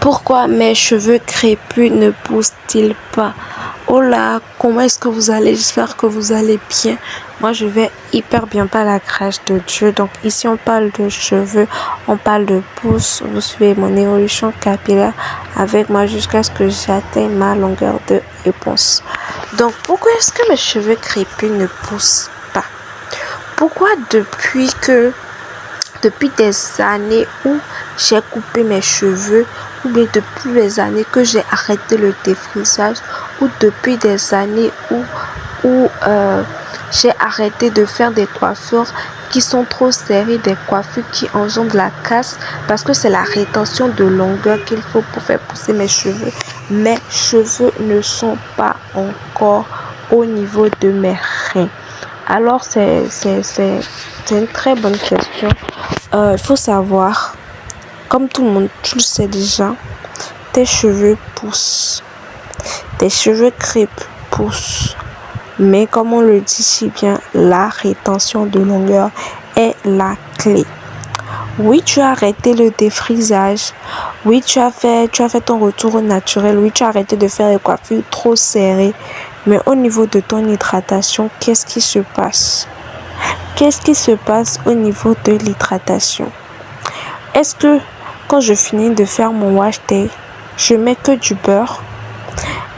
Pourquoi mes cheveux crépus ne poussent-ils pas? Oh là, comment est-ce que vous allez? J'espère que vous allez bien. Moi, je vais hyper bien par la grâce de Dieu. Donc ici, on parle de cheveux, on parle de pouces. Vous suivez mon évolution capillaire avec moi jusqu'à ce que j'atteigne ma longueur de réponse. Donc, pourquoi est-ce que mes cheveux crépus ne poussent pas? Pourquoi depuis des années où j'ai coupé mes cheveux, ou bien depuis des années que j'ai arrêté le défrisage, ou depuis des années où j'ai arrêté de faire des coiffures qui sont trop serrées, des coiffures qui engendrent la casse, parce que c'est la rétention de longueur qu'il faut pour faire pousser mes cheveux. Mes cheveux ne sont pas encore au niveau de mes reins. Alors c'est une très bonne question. Il faut savoir, comme tout le monde, tu le sais déjà, tes cheveux poussent, tes cheveux crépus poussent. Mais comme on le dit si bien, la rétention de longueur est la clé. Oui, tu as arrêté le défrisage. Oui, tu as fait ton retour au naturel. Oui, tu as arrêté de faire les coiffures trop serrées. Mais au niveau de ton hydratation, qu'est-ce qui se passe? Qu'est-ce qui se passe au niveau de l'hydratation? Est-ce que quand je finis de faire mon wash day, je mets que du beurre?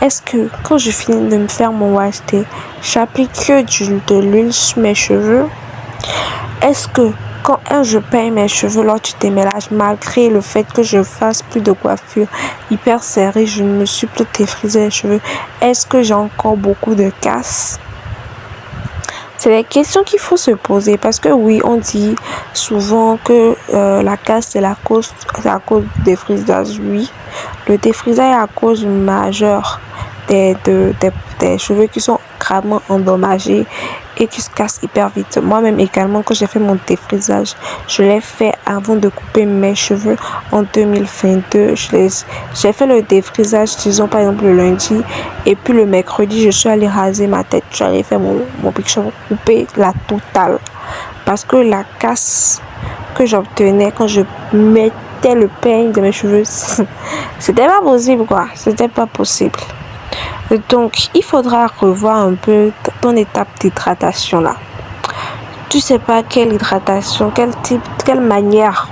Est-ce que quand je finis de me faire mon wash day, j'applique que de l'huile sur mes cheveux? Est-ce que quand je peins mes cheveux lors du démêlage, malgré le fait que je fasse plus de coiffure hyper serrée, je ne me suis plus défrisé les cheveux, est-ce que j'ai encore beaucoup de casse? C'est des questions qu'il faut se poser parce que oui, on dit souvent que la casse c'est à cause du défrisage. Oui, le défrisage est la cause majeure des cheveux qui sont gravement endommagés et qui se cassent hyper vite. Moi-même également, quand j'ai fait mon défrisage, je l'ai fait avant de couper mes cheveux en 2022. J'ai fait le défrisage, disons par exemple le lundi, et puis le mercredi, je suis allée raser ma tête. Je suis allée faire mon picture pour couper la totale. Parce que la casse que j'obtenais quand je mettais le peigne de mes cheveux, c'était pas possible quoi. C'était pas possible. Donc, il faudra revoir un peu ton étape d'hydratation là. Tu sais pas quelle hydratation, quelle manière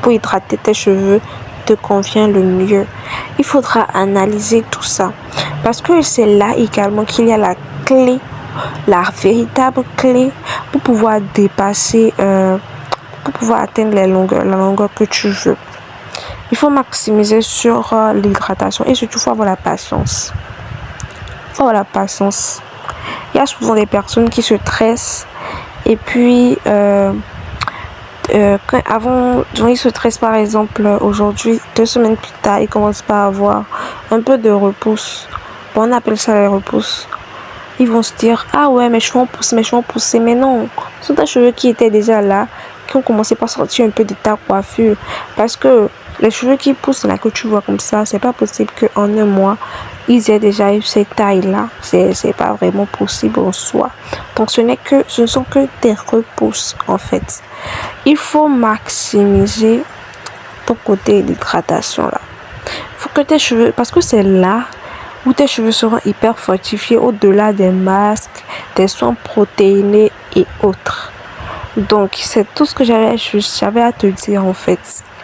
pour hydrater tes cheveux te convient le mieux. Il faudra analyser tout ça. Parce que c'est là également qu'il y a la clé, la véritable clé pour pouvoir dépasser, pour pouvoir atteindre la longueur que tu veux. Il faut maximiser sur l'hydratation et surtout, il faut avoir la patience. La patience. Il y a souvent des personnes qui se stressent et puis avant ils se stressent par exemple aujourd'hui, 2 semaines plus tard, ils commencent par avoir un peu de repousse. Bon, on appelle ça les repousses. Ils vont se dire ah ouais mes cheveux ont poussé, mais non, ce sont des cheveux qui étaient déjà là, qui ont commencé par sortir un peu de ta coiffure parce que les cheveux qui poussent là que tu vois comme ça, c'est pas possible qu'en un mois ils aient déjà eu cette taille là. C'est pas vraiment possible en soi. Donc ce ne sont que des repousses en fait. Il faut maximiser ton côté d'hydratation là. Il faut que tes cheveux, parce que c'est là où tes cheveux seront hyper fortifiés au-delà des masques, des soins protéinés et autres. Donc c'est tout ce que j'avais à te dire en fait.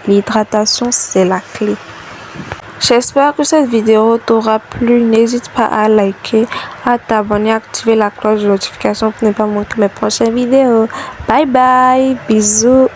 L'hydratation c'est la clé. J'espère que cette vidéo t'aura plu. N'hésite pas à liker, à t'abonner, à activer la cloche de notification pour ne pas manquer mes prochaines vidéos. Bye bye, bisous.